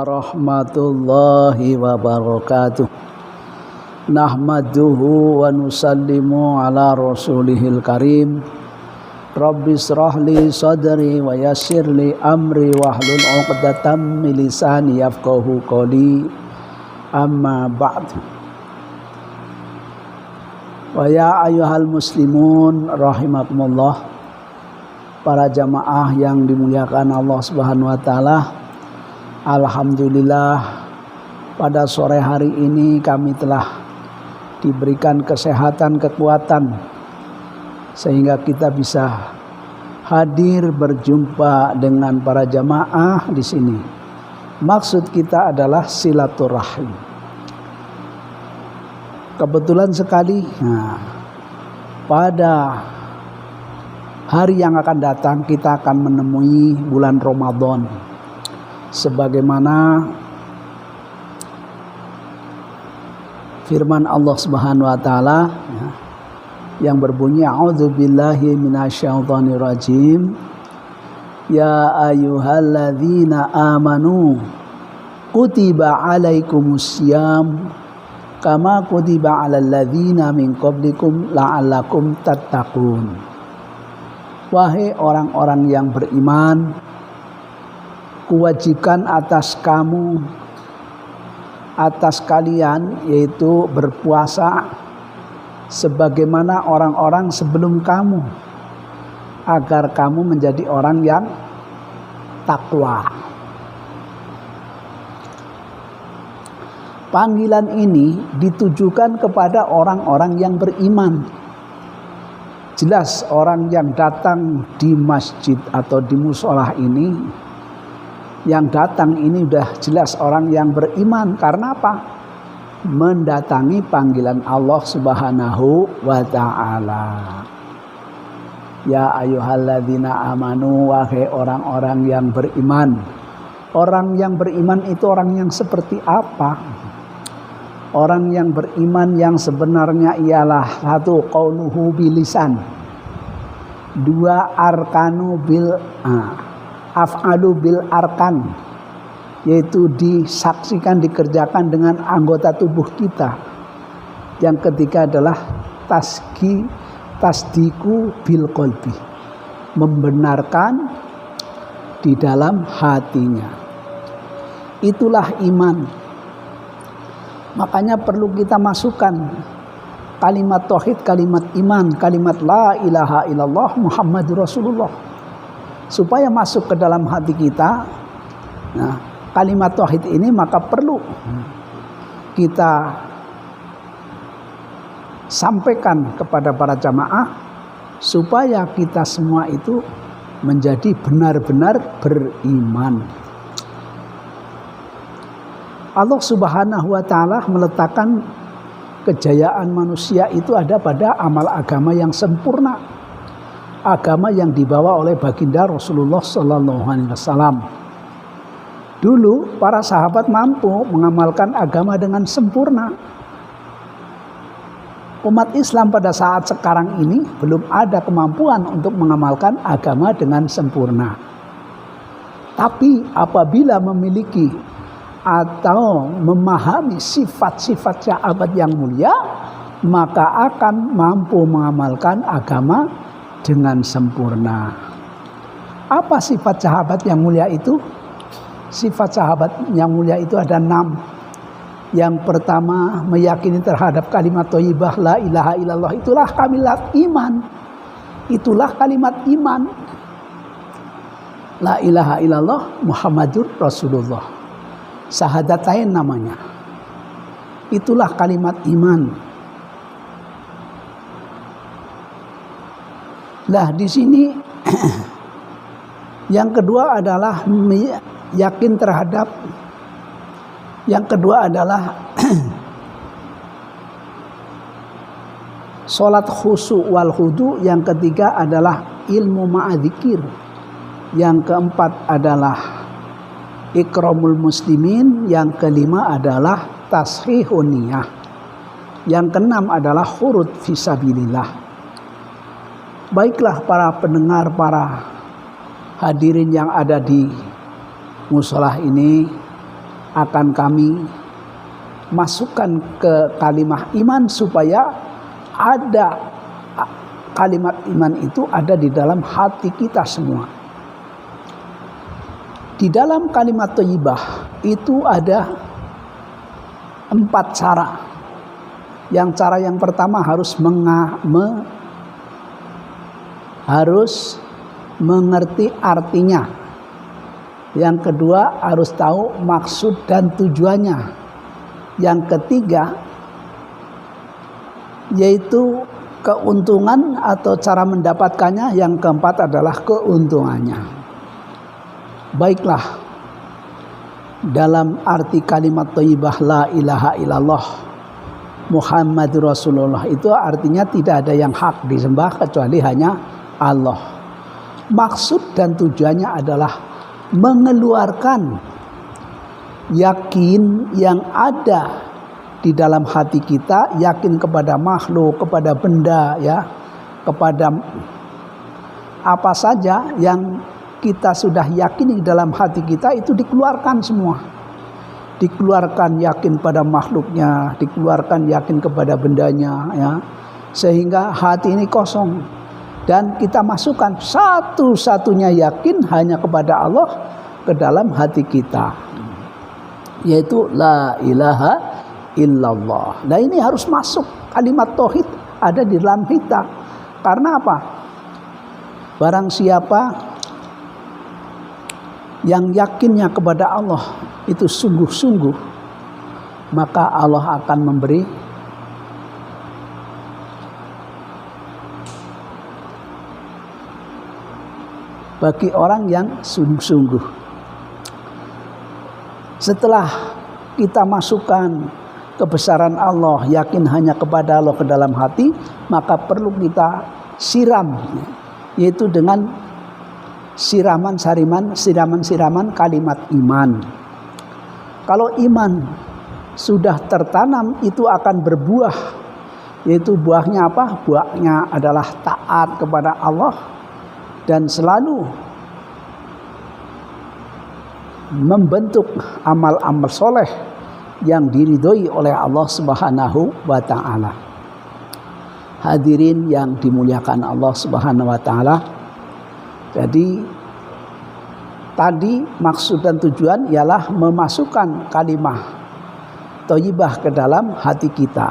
warahmatullahi wabarakatuh. Nahmaduhu wa nusallimu ala rasulihil karim. Rabbis shrahli sadri wa yassirli amri wahlul 'uqdatam min lisani yafqahu qawli. Amma ba'du. Wa ya ayyuhal muslimun rahimakumullah, para jamaah yang dimuliakan Allah Subhanahu wa taala. Alhamdulillah, pada sore hari ini kami telah diberikan kesehatan, kekuatan sehingga kita bisa hadir berjumpa dengan para jamaah di sini. Maksud kita adalah silaturahim. Kebetulan sekali, pada hari yang akan datang kita akan menemui bulan Ramadan. Sebagaimana firman Allah Subhanahu wa taala yang berbunyi, a'udzubillahi minasyaitonirrajim, ya ayyuhalladzina amanu kutiba alaikumussyam kama kutiba alal ladzina min qablikum la'allakum tattaqun. Wahai orang-orang yang beriman, kuwajibkan atas kalian yaitu berpuasa sebagaimana orang-orang sebelum kamu, agar kamu menjadi orang yang takwa. Panggilan ini ditujukan kepada orang-orang yang beriman. Jelas orang yang datang di masjid atau di musholah ini, yang datang ini udah jelas orang yang beriman. Karena apa? Mendatangi panggilan Allah Subhanahu wa ta'ala. Ya ayyuhalladzina amanu, wahai orang-orang yang beriman. Orang yang beriman itu orang yang seperti apa? Orang yang beriman yang sebenarnya ialah satu, qauluhu bilisan, dua, arkanu bil af'alu bil arkan, yaitu disaksikan, dikerjakan dengan anggota tubuh kita. Yang ketiga adalah tasdiku bil qalbi, membenarkan di dalam hatinya. Itulah iman. Makanya perlu kita masukkan kalimat tauhid, kalimat iman, kalimat la ilaha illallah Muhammadur Rasulullah, supaya masuk ke dalam hati kita. Nah, kalimat tauhid ini maka perlu kita sampaikan kepada para jamaah supaya kita semua itu menjadi benar-benar beriman. Allah Subhanahu wa taala meletakkan kejayaan manusia itu ada pada amal agama yang sempurna. Agama yang dibawa oleh baginda Rasulullah sallallahu alaihi wasallam. Dulu para sahabat mampu mengamalkan agama dengan sempurna. Umat Islam pada saat sekarang ini belum ada kemampuan untuk mengamalkan agama dengan sempurna. Tapi apabila memiliki atau memahami sifat-sifat sahabat yang mulia, maka akan mampu mengamalkan agama dengan sempurna. Apa sifat sahabat yang mulia itu? Sifat sahabat yang mulia itu ada 6. Yang pertama, meyakini terhadap kalimat thayyibah la ilaha illallah. Itulah kalimat iman. Itulah kalimat iman. La ilaha illallah Muhammadur Rasulullah. Syahadatain namanya. Itulah kalimat iman. Lah di sini yang kedua adalah yakin terhadap, yang kedua adalah salat khusyuk wal khudu, yang ketiga adalah ilmu ma'adzikir, yang keempat adalah ikramul muslimin, yang kelima adalah tashihun niyah, yang keenam adalah khurud fisabilillah. Baiklah para pendengar, para hadirin yang ada di musolah ini, akan kami masukkan ke kalimat iman supaya ada kalimat iman itu ada di dalam hati kita semua. Di dalam kalimat thayyibah itu ada 4 cara. Cara yang pertama harus mengerti artinya. Yang kedua harus tahu maksud dan tujuannya. Yang ketiga yaitu keuntungan atau cara mendapatkannya. Yang keempat adalah keuntungannya. Baiklah, dalam arti kalimat thayyibah la ilaha illallah Muhammadur Rasulullah itu artinya tidak ada yang hak disembah kecuali hanya Allah. Maksud dan tujuannya adalah mengeluarkan yakin yang ada di dalam hati kita, yakin kepada makhluk, kepada benda, ya, kepada apa saja yang kita sudah yakini di dalam hati kita itu dikeluarkan semua. Dikeluarkan yakin pada makhluknya, dikeluarkan yakin kepada bendanya, ya, sehingga hati ini kosong dan kita masukkan satu-satunya yakin hanya kepada Allah ke dalam hati kita, yaitu la ilaha illallah. Nah, ini harus masuk kalimat tauhid ada di dalam kita. Karena apa? Barang siapa yang yakinnya kepada Allah itu sungguh-sungguh, maka Allah akan memberi bagi orang yang sungguh-sungguh. Setelah kita masukkan kebesaran Allah, yakin hanya kepada Allah ke dalam hati, maka perlu kita siram, yaitu dengan siraman kalimat iman. Kalau iman sudah tertanam itu akan berbuah, yaitu buahnya apa? Buahnya adalah taat kepada Allah dan selalu membentuk amal-amal soleh yang diridhoi oleh Allah Subhanahu wa ta'ala. Hadirin yang dimuliakan Allah Subhanahu wa ta'ala, jadi tadi maksud dan tujuan ialah memasukkan kalimah thayyibah ke dalam hati kita.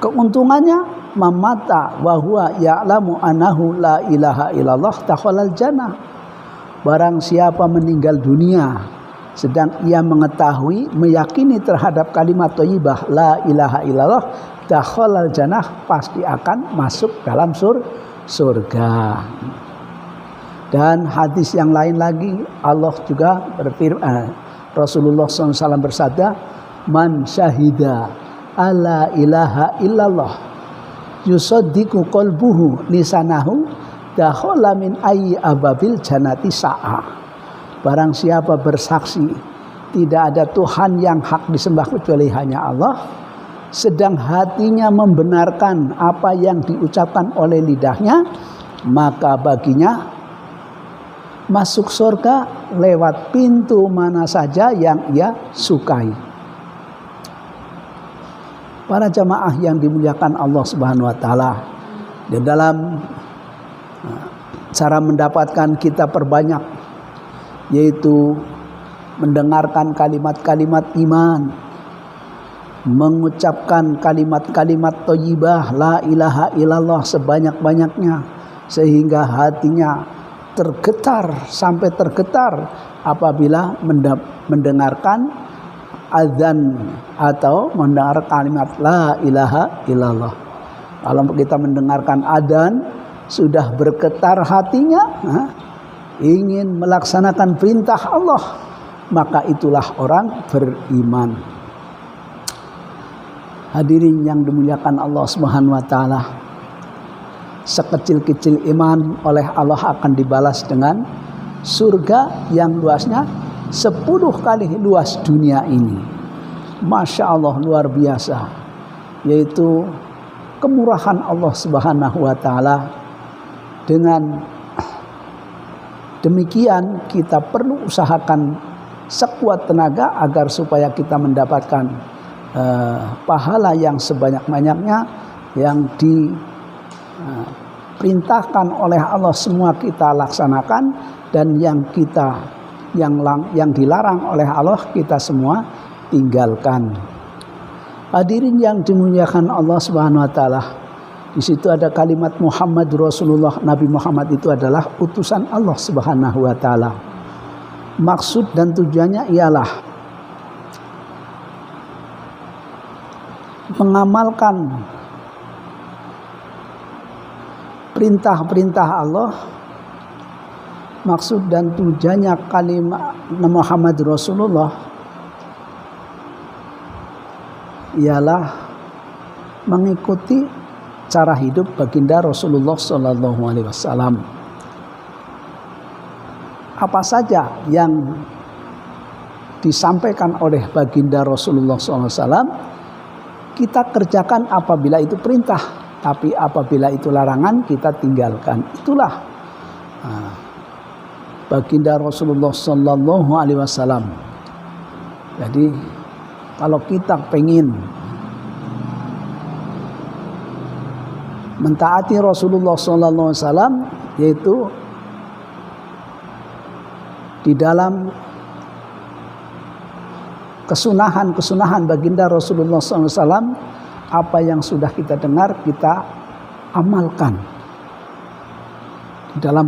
Keuntungannya mamata wa huwa ya'lamu annahu la ilaha illallah dakhalal jannah. Barang siapa meninggal dunia sedang ia mengetahui, meyakini terhadap kalimat thayyibah la ilaha illallah, dakhalal jannah, pasti akan masuk dalam surga. Dan hadis yang lain lagi Allah juga berfirman, Rasulullah SAW bersabda, man syahida alla ilaha illallah yusaddiqu qalbuhu lisanahu dakhala min ayyi ababil jannati sa'a. Barang siapa bersaksi tidak ada Tuhan yang hak disembah kecuali hanya Allah, sedang hatinya membenarkan apa yang diucapkan oleh lidahnya, maka baginya masuk surga lewat pintu mana saja yang ia sukai. Para jamaah yang dimuliakan Allah Subhanahu wa taala, di dalam cara mendapatkan kita perbanyak, yaitu mendengarkan kalimat-kalimat iman, mengucapkan kalimat-kalimat thayyibah la ilaha illallah sebanyak-banyaknya, sehingga hatinya tergetar sampai tergetar apabila mendengarkan azan atau mendengar kalimat la ilaha illallah. Kalau kita mendengarkan adzan sudah bergetar hatinya, ingin melaksanakan perintah Allah, maka itulah orang beriman. Hadirin yang dimuliakan Allah Subhanahu wa taala, sekecil-kecil iman oleh Allah akan dibalas dengan surga yang luasnya 10 kali luas dunia ini. Masya Allah, luar biasa. Yaitu kemurahan Allah Subhanahu wa ta'ala dengan demikian kita perlu usahakan sekuat tenaga agar supaya kita mendapatkan pahala yang sebanyak-banyaknya yang diperintahkan oleh Allah semua kita laksanakan, dan yang dilarang oleh Allah kita semua tinggalkan. Hadirin yang dimuliakan Allah Subhanahu wa taala, di situ ada kalimat Muhammad Rasulullah. Nabi Muhammad itu adalah utusan Allah Subhanahu wa taala. Maksud dan tujuannya ialah mengamalkan perintah-perintah Allah. Maksud dan tujuannya kalimat Muhammad Rasulullah ialah mengikuti cara hidup baginda Rasulullah Sallallahu Alaihi Wasallam. Apa saja yang disampaikan oleh baginda Rasulullah SAW kita kerjakan apabila itu perintah, tapi apabila itu larangan kita tinggalkan. Itulah baginda Rasulullah Sallallahu Alaihi Wasallam. Jadi kalau kita pengen mentaati Rasulullah Sallallahu Alaihi Wasallam, yaitu di dalam kesunahan baginda Rasulullah SAW, apa yang sudah kita dengar kita amalkan di dalam